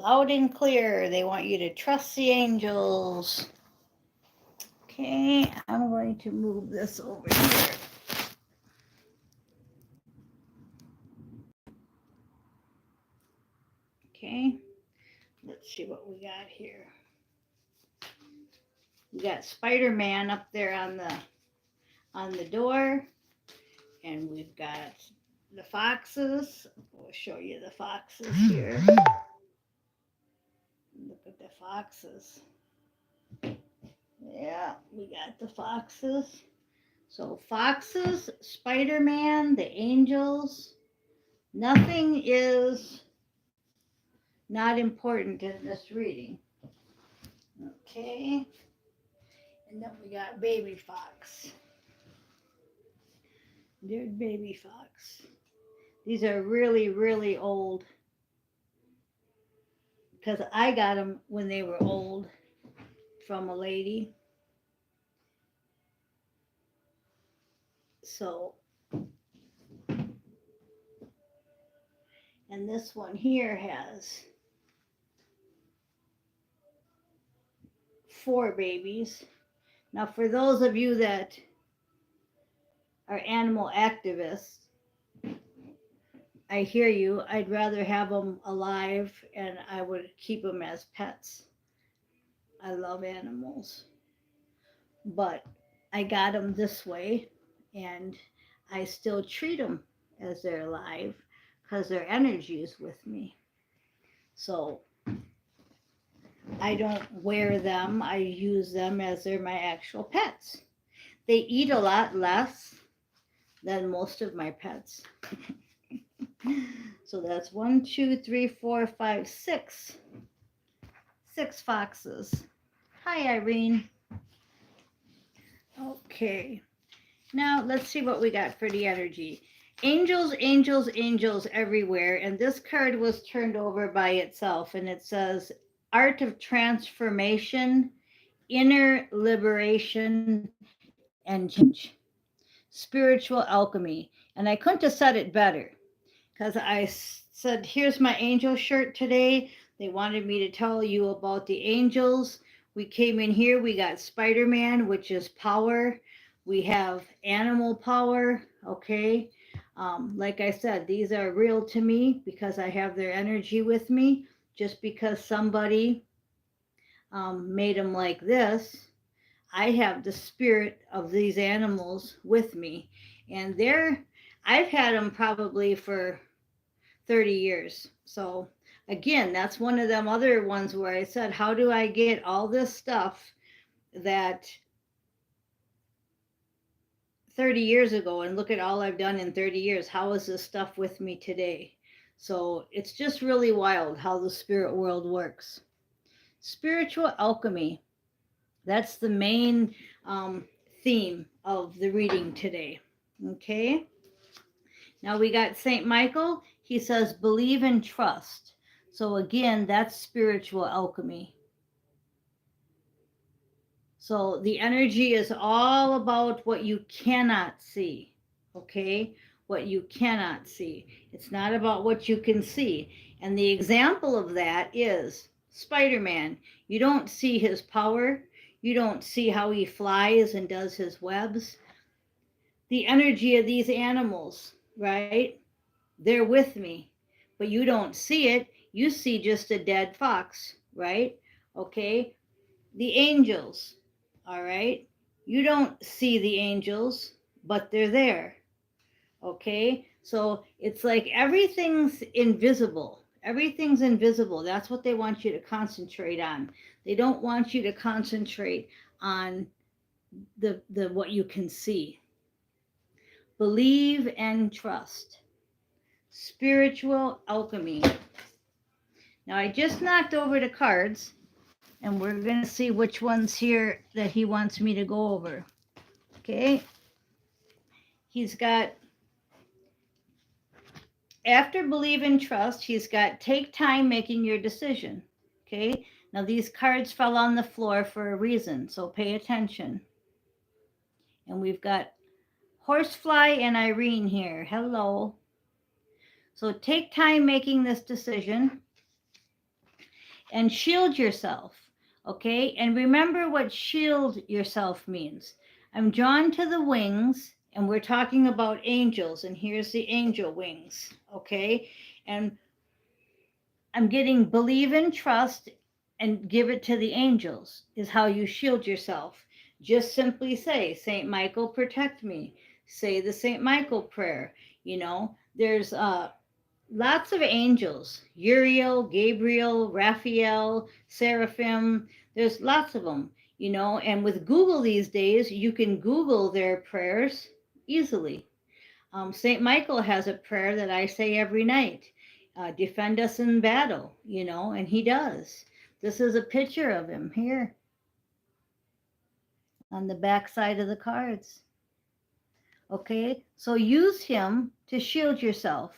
loud and clear. They want you to trust the angels. Okay, I'm going to move this over here. Okay, let's see what we got here. We got Spider-Man up there on the door, and we've got the foxes. We'll show you the foxes here. Look at the foxes. Yeah, we got the foxes. So foxes, Spider-Man, the angels. Nothing is not important in this reading. Okay. And then we got baby fox. There's baby fox. These are really, really old. Because I got them when they were old from a lady. So, and this one here has 4 babies. Now, for those of you that are animal activists, I hear you. I'd rather have them alive and I would keep them as pets. I love animals. But I got them this way and I still treat them as they're alive because their energy is with me. So I don't wear them. I use them as they're my actual pets. They eat a lot less than most of my pets. So that's 1, 2, 3, 4, 5, 6. 6 foxes. Hi, Irene. Okay. Now let's see what we got for the energy. Angels, angels, angels everywhere. And this card was turned over by itself. And it says, Art of Transformation, Inner Liberation, and Change. Spiritual Alchemy. And I couldn't have said it better. Because I said, here's my angel shirt today. They wanted me to tell you about the angels. We came in here, we got Spider-Man, which is power. We have animal power, okay? Like I said, these are real to me because I have their energy with me. Just because somebody made them like this, I have the spirit of these animals with me. And I've had them probably for 30 years. So again, that's one of them other ones where I said, how do I get all this stuff that 30 years ago, and look at all I've done in 30 years. How is this stuff with me today? So it's just really wild how the spirit world works. Spiritual alchemy. That's the main theme of the reading today. Okay. Now we got St. Michael. He says, believe and trust. So again, that's spiritual alchemy. So the energy is all about what you cannot see. Okay? What you cannot see. It's not about what you can see. And the example of that is Spider-Man. You don't see his power. You don't see how he flies and does his webs. The energy of these animals, right? They're with me, but you don't see it. You see just a dead fox, right? Okay. The angels, all right? You don't see the angels, but they're there, okay? So it's like everything's invisible. Everything's invisible. That's what they want you to concentrate on. They don't want you to concentrate on the what you can see. Believe and trust. Spiritual alchemy. Now I just knocked over the cards and we're going to see which ones here that he wants me to go over. Okay. He's got, after believe and trust, he's got take time making your decision. Okay. Now these cards fell on the floor for a reason, so pay attention. And we've got Horsefly and Irene here. Hello. So take time making this decision. and shield yourself. Okay, and remember what shield yourself means. I'm drawn to the wings, and we're talking about angels, and here's the angel wings. Okay, and I'm getting believe and trust and give it to the angels is how you shield yourself. Just simply say, Saint Michael, protect me. Say the Saint Michael prayer. You know, there's lots of angels, Uriel, Gabriel, Raphael, Seraphim. There's lots of them, you know, and with Google these days, you can Google their prayers easily. St. Michael has a prayer that I say every night, defend us in battle, you know, and he does. This is a picture of him here on the back side of the cards. Okay, so use him to shield yourself.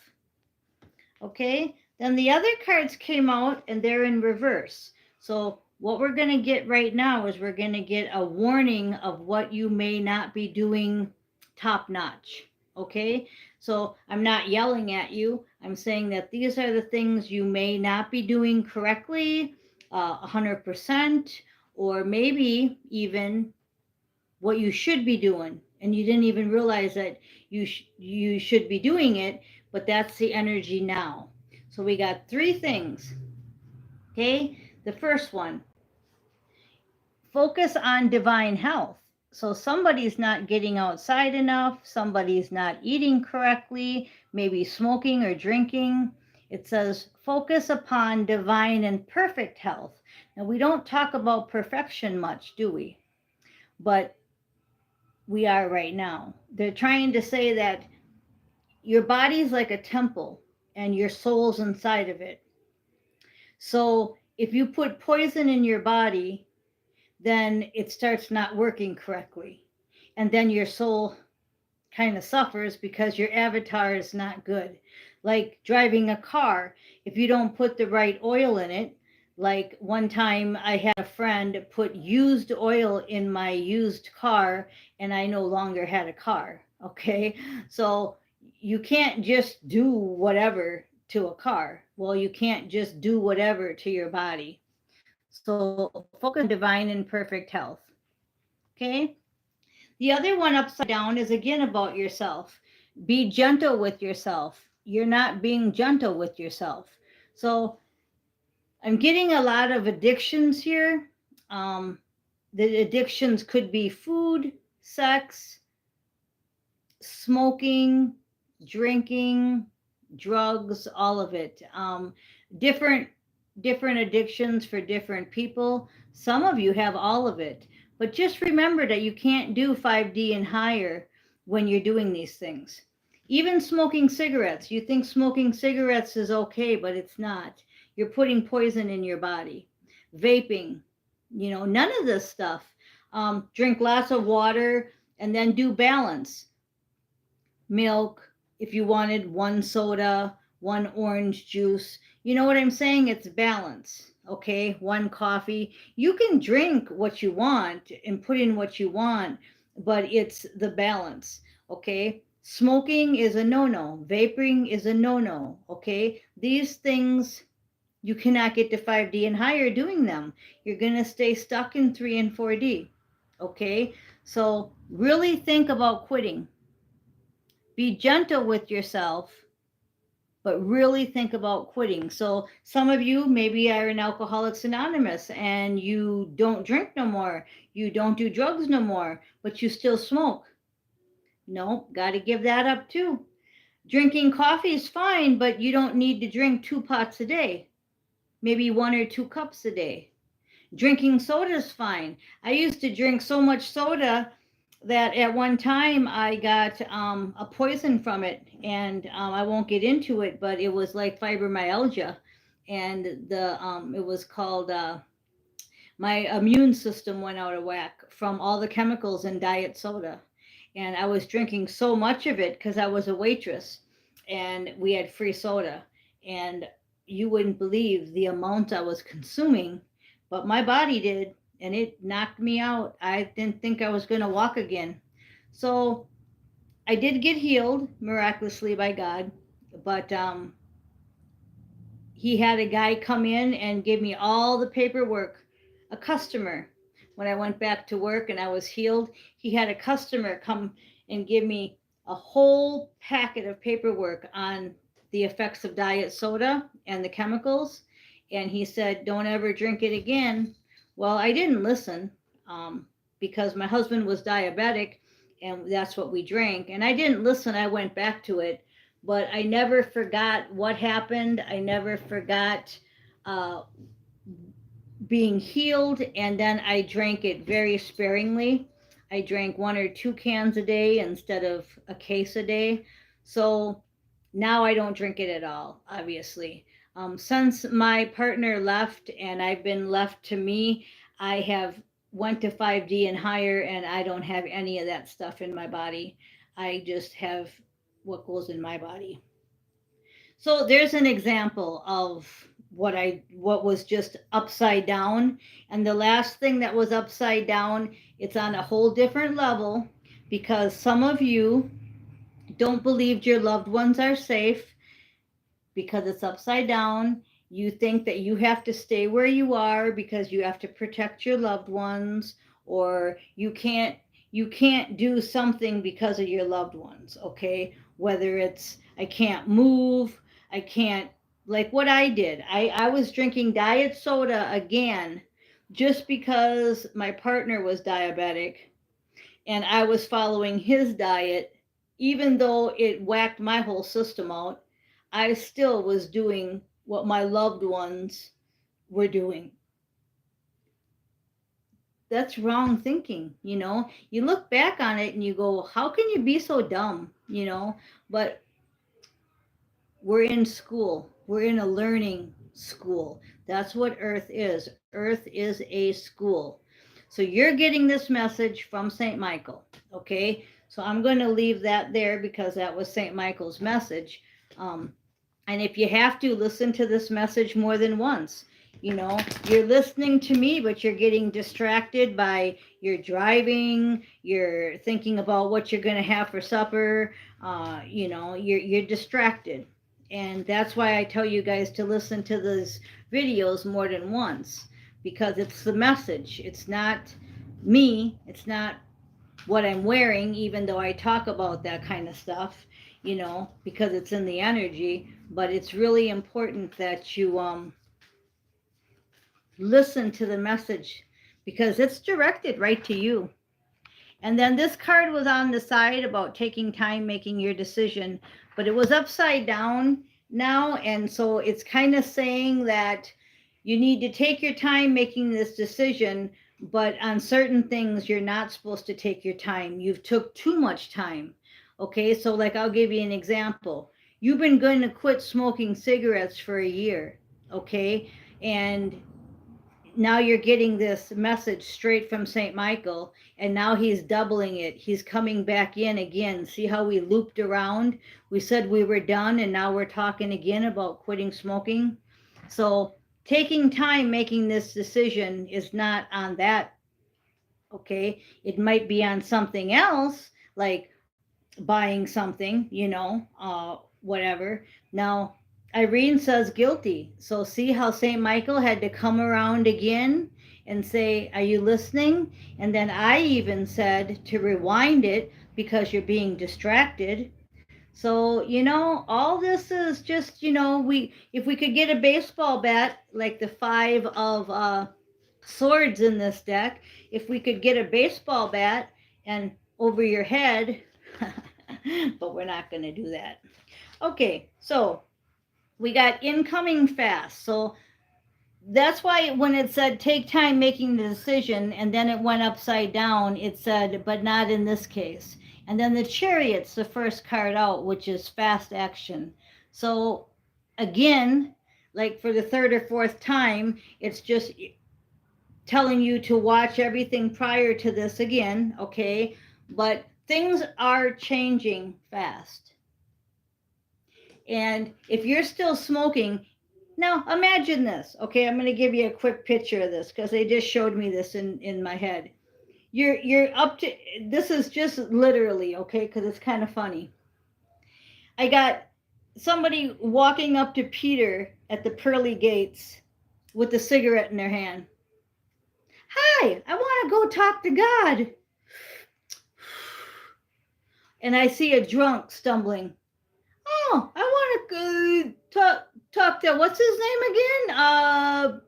Okay, then the other cards came out and they're in reverse. So what we're going to get right now is we're going to get a warning of what you may not be doing top notch. Okay, so I'm not yelling at you. I'm saying that these are the things you may not be doing correctly, 100%, or maybe even what you should be doing. And you didn't even realize that you should be doing it, but that's the energy now. So we got three things. Okay, the first one, focus on divine health. So somebody's not getting outside enough, somebody's not eating correctly, maybe smoking or drinking. It says focus upon divine and perfect health. Now we don't talk about perfection much, do we? But we are right now. They're trying to say that your body's like a temple and your soul's inside of it. So if you put poison in your body, then it starts not working correctly. And then your soul kind of suffers because your avatar is not good. Like driving a car, if you don't put the right oil in it, like one time I had a friend put used oil in my used car and I no longer had a car. Okay. So you can't just do whatever to a car. Well, you can't just do whatever to your body. So focus on divine and perfect health. Okay. The other one upside down is again about yourself. Be gentle with yourself. You're not being gentle with yourself. So I'm getting a lot of addictions here. The addictions could be food, sex, smoking, drinking, drugs, all of it. Different addictions for different people. Some of you have all of it, but just remember that you can't do 5D and higher when you're doing these things. Even smoking cigarettes, you think smoking cigarettes is okay, but it's not. You're putting poison in your body. Vaping, you know, none of this stuff. Drink lots of water and then do balance. Milk, if you wanted one soda, one orange juice. You know what I'm saying? It's balance. Okay, one coffee. You can drink what you want and put in what you want, but it's the balance. Okay, smoking is a no-no. Vaping is a no-no. Okay, these things you cannot get to 5D and higher doing them. You're going to stay stuck in 3 and 4D. Okay, so really think about quitting. Be gentle with yourself, but really think about quitting. So some of you maybe are in Alcoholics Anonymous and you don't drink no more, you don't do drugs no more, but you still smoke. No, got to give that up too. Drinking coffee is fine, but you don't need to drink 2 pots a day, maybe 1 or 2 cups a day. Drinking soda is fine. I used to drink so much soda that at one time I got a poison from it, and I won't get into it, but it was like fibromyalgia, and it was called my immune system went out of whack from all the chemicals in diet soda, and I was drinking so much of it because I was a waitress, and we had free soda, and you wouldn't believe the amount I was consuming, but my body did, and it knocked me out. I didn't think I was going to walk again. So I did get healed miraculously by God, but he had a guy come in and give me all the paperwork. A customer, when I went back to work and I was healed, he had a customer come and give me a whole packet of paperwork on the effects of diet soda and the chemicals. And he said, don't ever drink it again. Well, I didn't listen, because my husband was diabetic and that's what we drank. And I didn't listen. I went back to it, but I never forgot what happened. I never forgot uh, being healed. And then I drank it very sparingly. I drank 1 or 2 cans a day instead of a case a day. So now I don't drink it at all, obviously. Since my partner left and I've been left to me, I have went to 5D and higher, and I don't have any of that stuff in my body. I just have what goes in my body. So there's an example of what was just upside down. And the last thing that was upside down, it's on a whole different level, because some of you don't believe your loved ones are safe because it's upside down. You think that you have to stay where you are because you have to protect your loved ones, or you can't do something because of your loved ones, okay? Whether it's I can't move, I can't, like what I did. I was drinking diet soda again just because my partner was diabetic and I was following his diet, even though it whacked my whole system out. I still was doing what my loved ones were doing. That's wrong thinking, you know. You look back on it and you go, how can you be so dumb, you know? But we're in school, we're in a learning school. That's what Earth is. Earth is a school. So you're getting this message from St. Michael, okay? So I'm going to leave that there because that was St. Michael's message. Um, and if you have to, listen to this message more than once. You know, you're listening to me, but you're getting distracted by your driving, you're thinking about what you're going to have for supper, you're distracted. And that's why I tell you guys to listen to these videos more than once, because it's the message. It's not me, it's not what I'm wearing, even though I talk about that kind of stuff, because it's in the energy. But it's really important that you listen to the message because it's directed right to you. And then this card was on the side about taking time making your decision, but it was upside down now. And so it's kind of saying that you need to take your time making this decision, but on certain things, you're not supposed to take your time. You've took too much time. Okay, so like I'll give you an example. You've been going to quit smoking cigarettes for a year, okay? And now you're getting this message straight from St. Michael, and now he's doubling it. He's coming back in again. See how we looped around? We said we were done, and now we're talking again about quitting smoking. So taking time making this decision is not on that, okay? It might be on something else, like buying something, whatever. Now, Irene says guilty. So see how St. Michael had to come around again and say, are you listening? And then I even said to rewind it because you're being distracted. So, all this is just, if we could get a baseball bat, like the 5 of swords in this deck, if we could get a baseball bat and over your head, but we're not going to do that. Okay, so we got incoming fast. So that's why when it said take time making the decision and then it went upside down, it said, but not in this case. And then the Chariot's the first card out, which is fast action. So again, like for the third or fourth time, it's just telling you to watch everything prior to this again, okay? But things are changing fast. And if you're still smoking, now imagine this, okay? I'm going to give you a quick picture of this because they just showed me this in my head. You're up to, this is just literally, okay, because it's kind of funny. I got somebody walking up to Peter at the pearly gates with a cigarette in their hand. Hi, I want to go talk to God. And I see a drunk stumbling. Oh, I want to talk to, what's his name again?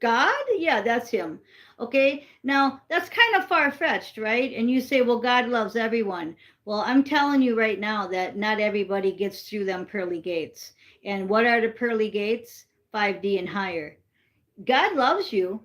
God? Yeah, that's him. Okay, now that's kind of far fetched, right? And you say, well, God loves everyone. Well, I'm telling you right now that not everybody gets through them pearly gates. And what are the pearly gates? 5D and higher. God loves you.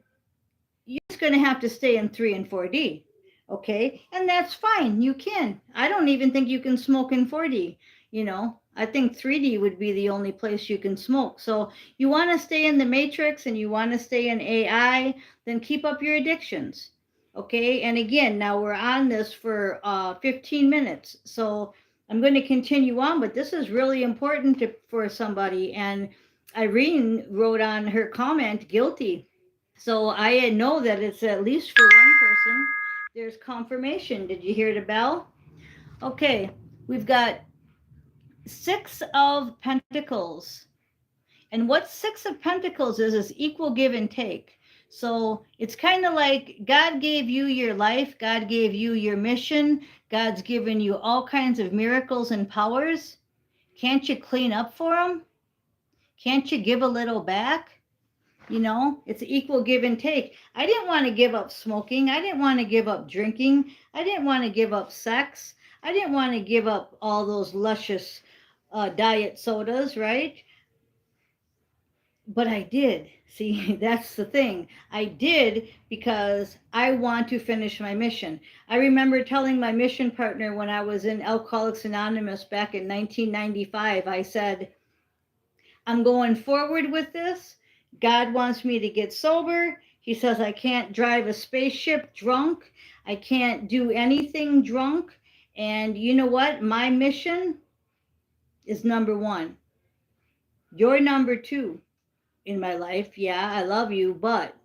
You're just going to have to stay in 3 and 4D. Okay, and that's fine. You can. I don't even think you can smoke in 4D. You know, I think 3D would be the only place you can smoke. So you want to stay in the matrix and you want to stay in AI, then keep up your addictions. Okay, and again, now we're on this for 15 minutes. So I'm going to continue on, but this is really important for somebody. And Irene wrote on her comment, guilty. So I know that it's at least for one person. There's confirmation. Did you hear the bell? Okay, we've got 6 of Pentacles. And what 6 of Pentacles is equal give and take. So it's kind of like God gave you your life, God gave you your mission, God's given you all kinds of miracles and powers. Can't you clean up for them? Can't you give a little back? You know, it's equal give and take. I didn't want to give up smoking. I didn't want to give up drinking. I didn't want to give up sex. I didn't want to give up all those luscious diet sodas, right? But I did. See, that's the thing. I did because I want to finish my mission. I remember telling my mission partner when I was in Alcoholics Anonymous back in 1995, I said, I'm going forward with this. God wants me to get sober. He says I can't drive a spaceship drunk. I can't do anything drunk. And you know what? My mission is number 1. You're number 2 in my life. Yeah, I love you, but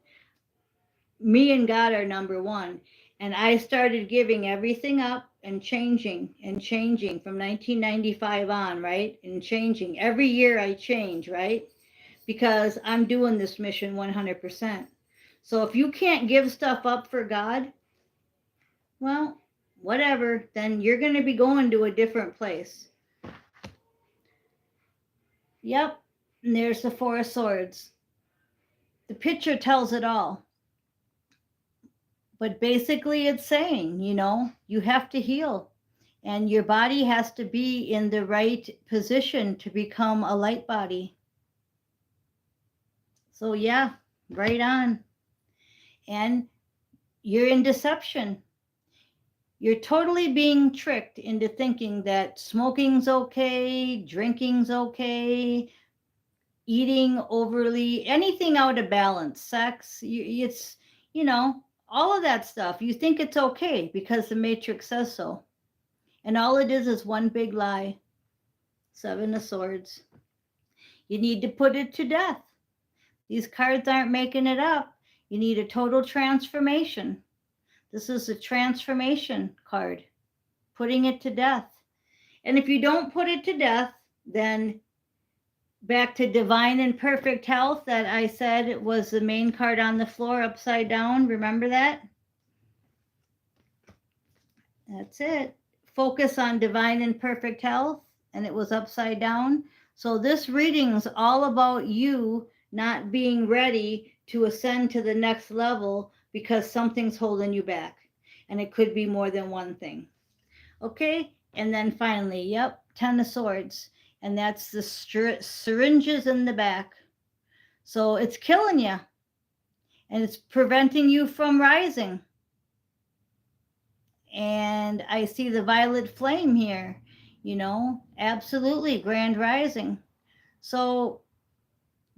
me and God are number 1. And I started giving everything up and changing from 1995 on, right? And changing. Every year I change, right? Because I'm doing this mission 100%. So if you can't give stuff up for God, well, whatever, then you're going to be going to a different place. Yep, and there's the 4 of Swords. The picture tells it all. But basically it's saying, you know, you have to heal. And your body has to be in the right position to become a light body. So yeah, right on. And you're in deception. You're totally being tricked into thinking that smoking's okay, drinking's okay, eating overly, anything out of balance, sex, it's, you know, all of that stuff. You think it's okay because the Matrix says so. And all it is one big lie. 7 of Swords. You need to put it to death. These cards aren't making it up. You need a total transformation. This is a transformation card, putting it to death. And if you don't put it to death, then back to divine and perfect health that I said it was the main card on the floor upside down. Remember that? That's it. Focus on divine and perfect health, and it was upside down. So this reading's all about you not being ready to ascend to the next level because something's holding you back. And it could be more than one thing. Okay, and then finally, yep, 10 of Swords. And that's the syringes in the back. So it's killing you. And it's preventing you from rising. And I see the violet flame here, you know, absolutely grand rising. So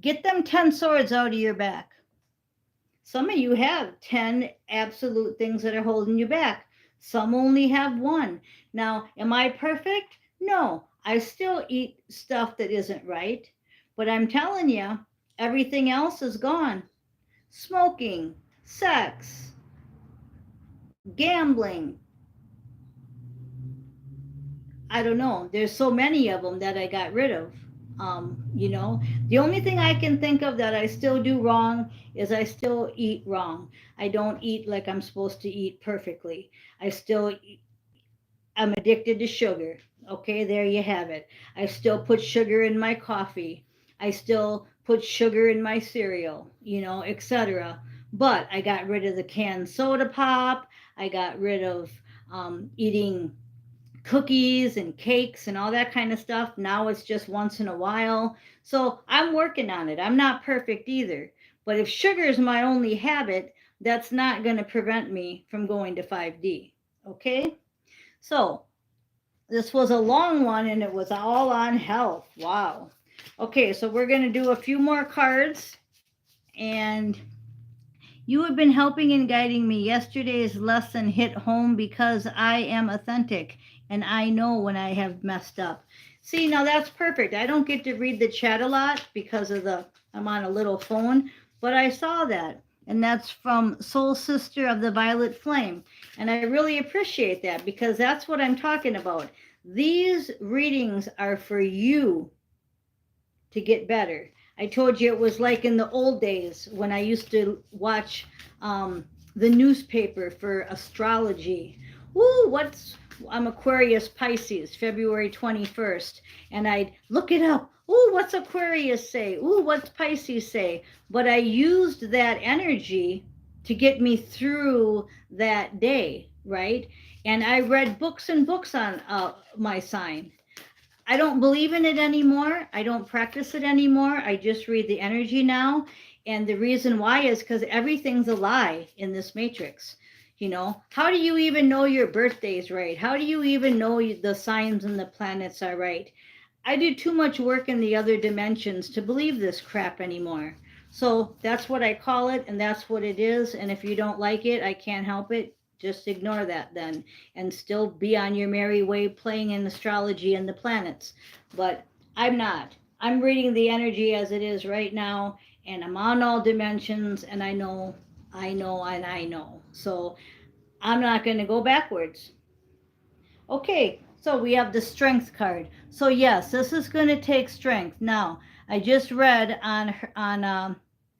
get them 10 swords out of your back. Some of you have 10 absolute things that are holding you back. Some only have 1. Now, am I perfect? No, I still eat stuff that isn't right. But I'm telling you, everything else is gone. Smoking, sex, gambling, I don't know. There's so many of them that I got rid of. The only thing I can think of that I still do wrong is I still eat wrong. I don't eat like I'm supposed to eat perfectly. I'm addicted to sugar. Okay, there you have it. I still put sugar in my coffee. I still put sugar in my cereal, etc. But I got rid of the canned soda pop. I got rid of eating cookies and cakes and all that kind of stuff. Now it's just once in a while. So I'm working on it. I'm not perfect either. But if sugar is my only habit, that's not going to prevent me from going to 5D. Okay? So this was a long one and it was all on health. Wow. Okay, so we're going to do a few more cards. And you have been helping and guiding me. Yesterday's lesson hit home because I am authentic and I know when I have messed up. See, now that's perfect. I don't get to read the chat a lot because I'm on a little phone, but I saw that. And that's from Soul Sister of the Violet Flame. And I really appreciate that because that's what I'm talking about. These readings are for you to get better. I told you it was like in the old days when I used to watch the newspaper for astrology. Ooh, I'm Aquarius Pisces, February 21st, and I'd look it up. Ooh, what's Aquarius say? Ooh, what's Pisces say? But I used that energy to get me through that day, right? And I read books and books on my sign. I don't believe in it anymore. I don't practice it anymore. I just read the energy now. And the reason why is because everything's a lie in this matrix. How do you even know your birthday's right? How do you even know the signs and the planets are right? I do too much work in the other dimensions to believe this crap anymore. So that's what I call it, and that's what it is. And if you don't like it, I can't help it. Just ignore that then and still be on your merry way playing in astrology and the planets. But I'm not. I'm reading the energy as it is right now, and I'm on all dimensions, and I know, and I know. So I'm not going to go backwards. Okay, so we have the strength card. So yes, this is going to take strength. Now, I just read on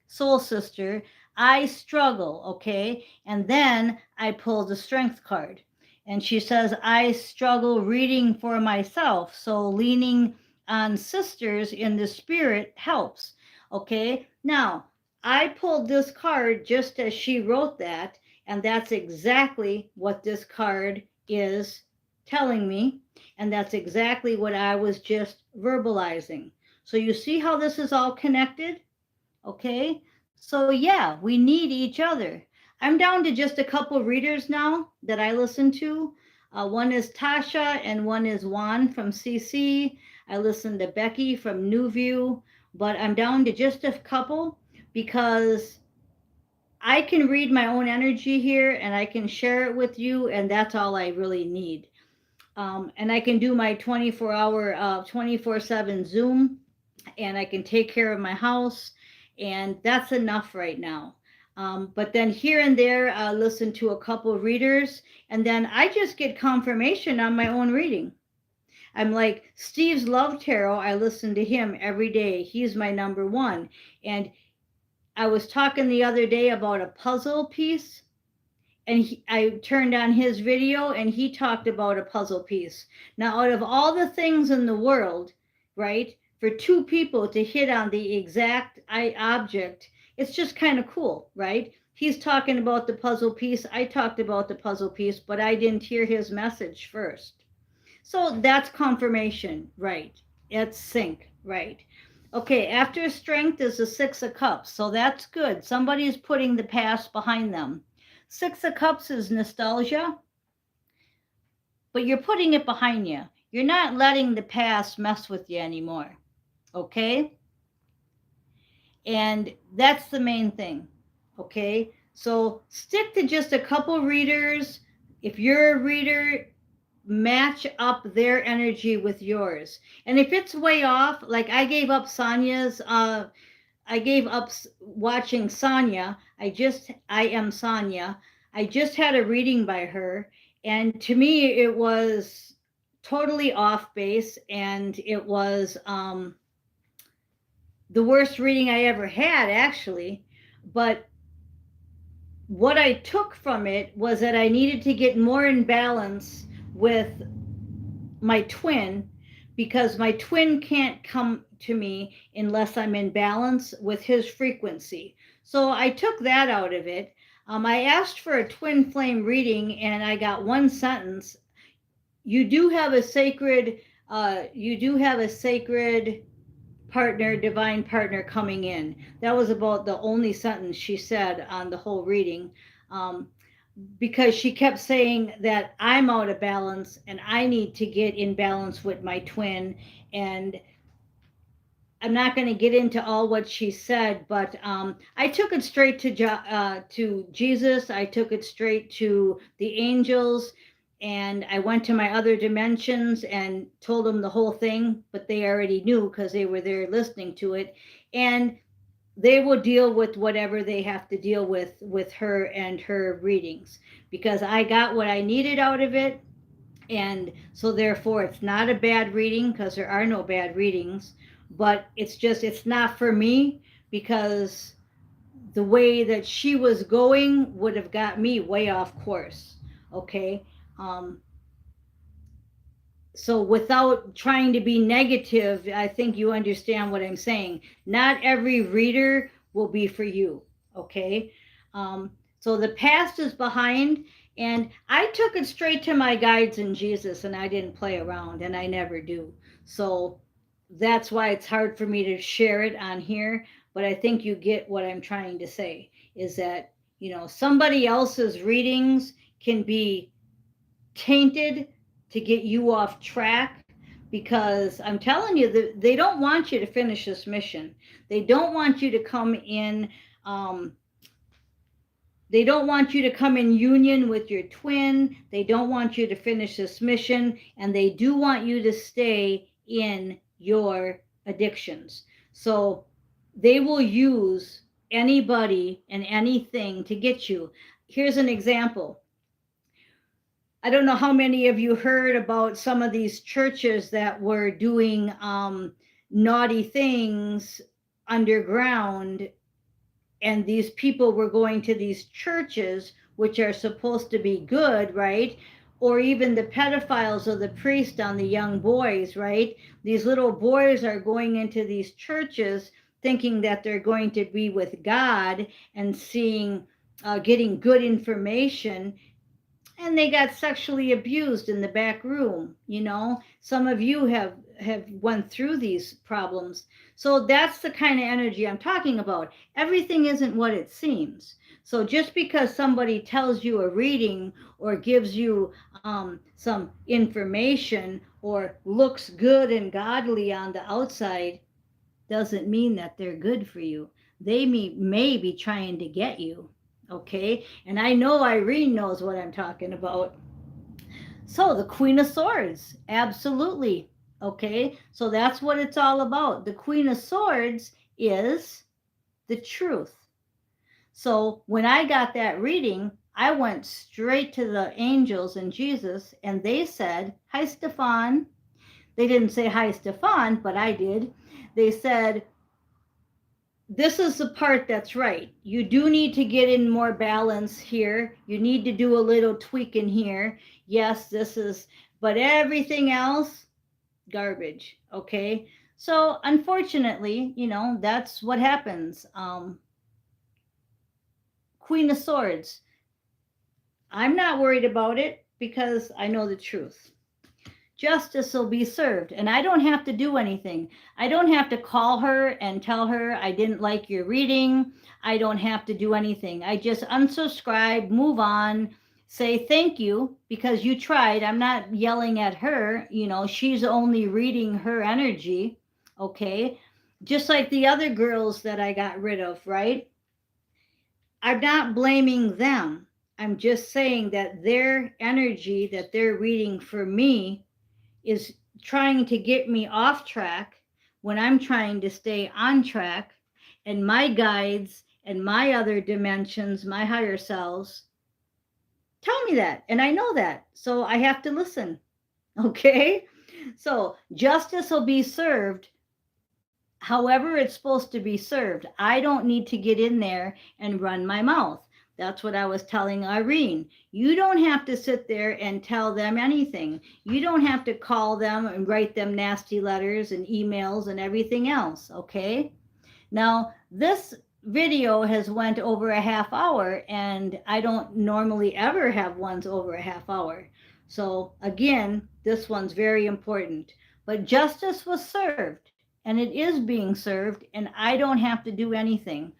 Soul Sister, I struggle, okay? And then I pulled the strength card. And she says, I struggle reading for myself. So leaning on sisters in the spirit helps, okay? Now, I pulled this card just as she wrote that, and that's exactly what this card is telling me, and that's exactly what I was just verbalizing. So you see how this is all connected? Okay? So yeah, we need each other. I'm down to just a couple readers now that I listen to. One is Tasha and one is Juan from CC. I listen to Becky from New View, but I'm down to just a couple because I can read my own energy here and I can share it with you, and that's all I really need. And I can do my 24-hour, 24/7 Zoom, and I can take care of my house, and that's enough right now. But then here and there, I listen to a couple readers, and then I just get confirmation on my own reading. I'm like, Steve's Love Tarot, I listen to him every day. He's my number one. And I was talking the other day about a puzzle piece, and I turned on his video and he talked about a puzzle piece. Now, out of all the things in the world, right, for two people to hit on the exact object, it's just kind of cool, right? He's talking about the puzzle piece. I talked about the puzzle piece, but I didn't hear his message first. So that's confirmation, right? It's sync, right? Okay, after strength is the Six of Cups. So that's good. Somebody's putting the past behind them. Six of Cups is nostalgia, but you're putting it behind you. You're not letting the past mess with you anymore. Okay? And that's the main thing. Okay? So stick to just a couple readers. If you're a reader, match up their energy with yours. And if it's way off, like I gave up I gave up watching Sonia. I am Sonia. I just had a reading by her, and to me, it was totally off base, and it was the worst reading I ever had, actually. But what I took from it was that I needed to get more in balance with my twin, because my twin can't come to me unless I'm in balance with his frequency. So I took that out of it. I asked for a twin flame reading, and I got one sentence. You do have a sacred, you do have a sacred partner, divine partner coming in. That was about the only sentence she said on the whole reading. Um, because she kept saying that I'm out of balance and I need to get in balance with my twin. And I'm not going to get into all what she said, but I took it straight to Jesus. I took it straight to the angels, and I went to my other dimensions and told them the whole thing. But they already knew because they were there listening to it, and they will deal with whatever they have to deal with her and her readings, because I got what I needed out of it. And so therefore it's not a bad reading, because there are no bad readings, but it's just, it's not for me, because the way that she was going would have got me way off course. Okay. um so without trying to be negative, I think you understand what I'm saying. Not every reader will be for you. Okay. So the past is behind, and I took it straight to my guides in Jesus, and I didn't play around, and I never do. So that's why it's hard for me to share it on here. But I think you get what I'm trying to say, is that, somebody else's readings can be tainted to get you off track, because I'm telling you that they don't want you to finish this mission. They don't want you to come in. Um, they don't want you to come in union with your twin. They don't want you to finish this mission, and they do want you to stay in your addictions. So they will use anybody and anything to get you. Here's an example. I don't know how many of you heard about some of these churches that were doing naughty things underground, and these people were going to these churches, which are supposed to be good, right? Or even the pedophiles of the priest on the young boys, right? These little boys are going into these churches thinking that they're going to be with God and seeing, getting good information, and they got sexually abused in the back room. Some of you have went through these problems. So that's the kind of energy I'm talking about. Everything isn't what it seems. So just because somebody tells you a reading or gives you some information or looks good and godly on the outside doesn't mean that they're good for you. They may be trying to get you. Okay. And I know Irene knows what I'm talking about. So the Queen of Swords, absolutely. Okay. So that's what it's all about. The Queen of Swords is the truth. So when I got that reading, I went straight to the angels and Jesus, and they said, "Hi, Stefan." They didn't say hi, Stefan, but I did. They said, "This is the part that's right. You do need to get in more balance here. You need to do a little tweak in here. Yes, this is, but everything else, garbage." Okay. So unfortunately, that's what happens. Queen of Swords. I'm not worried about it because I know the truth. Justice will be served, and I don't have to do anything. I don't have to call her and tell her I didn't like your reading. I don't have to do anything. I just unsubscribe, move on, say thank you because you tried. I'm not yelling at her. She's only reading her energy. Okay. Just like the other girls that I got rid of, right? I'm not blaming them. I'm just saying that their energy that they're reading for me is trying to get me off track when I'm trying to stay on track. And my guides and my other dimensions, my higher selves, tell me that. And I know that. So I have to listen. Okay? So justice will be served however it's supposed to be served. I don't need to get in there and run my mouth. That's what I was telling Irene. You don't have to sit there and tell them anything. You don't have to call them and write them nasty letters and emails and everything else, okay? Now, this video has went over a half hour, and I don't normally ever have ones over a half hour. So again, this one's very important. But justice was served, and it is being served, and I don't have to do anything.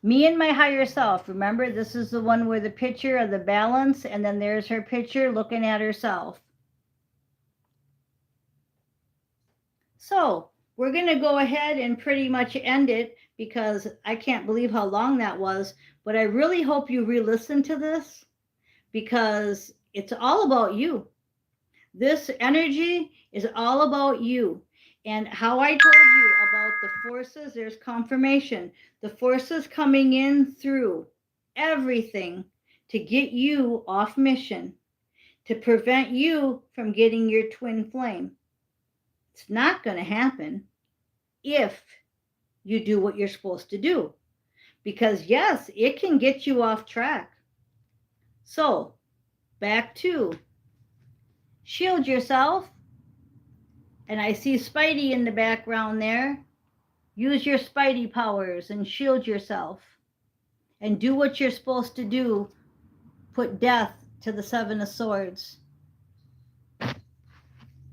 Me and my higher self, remember, this is the one where the picture of the balance, and then there's her picture looking at herself. So we're going to go ahead and pretty much end it because I can't believe how long that was. But I really hope you re-listen to this because it's all about you. This energy is all about you. And how I told you about the forces, there's confirmation. The forces coming in through everything to get you off mission, to prevent you from getting your twin flame. It's not going to happen if you do what you're supposed to do. Because, yes, it can get you off track. So, back to shield yourself. And I see Spidey in the background there. Use your Spidey powers and shield yourself. And do what you're supposed to do. Put death to the Seven of Swords.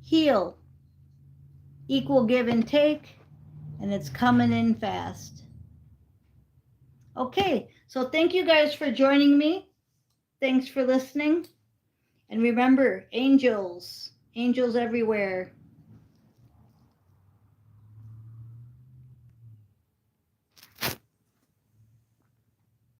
Heal. Equal give and take. And it's coming in fast. Okay, so thank you guys for joining me. Thanks for listening. And remember, angels, angels everywhere.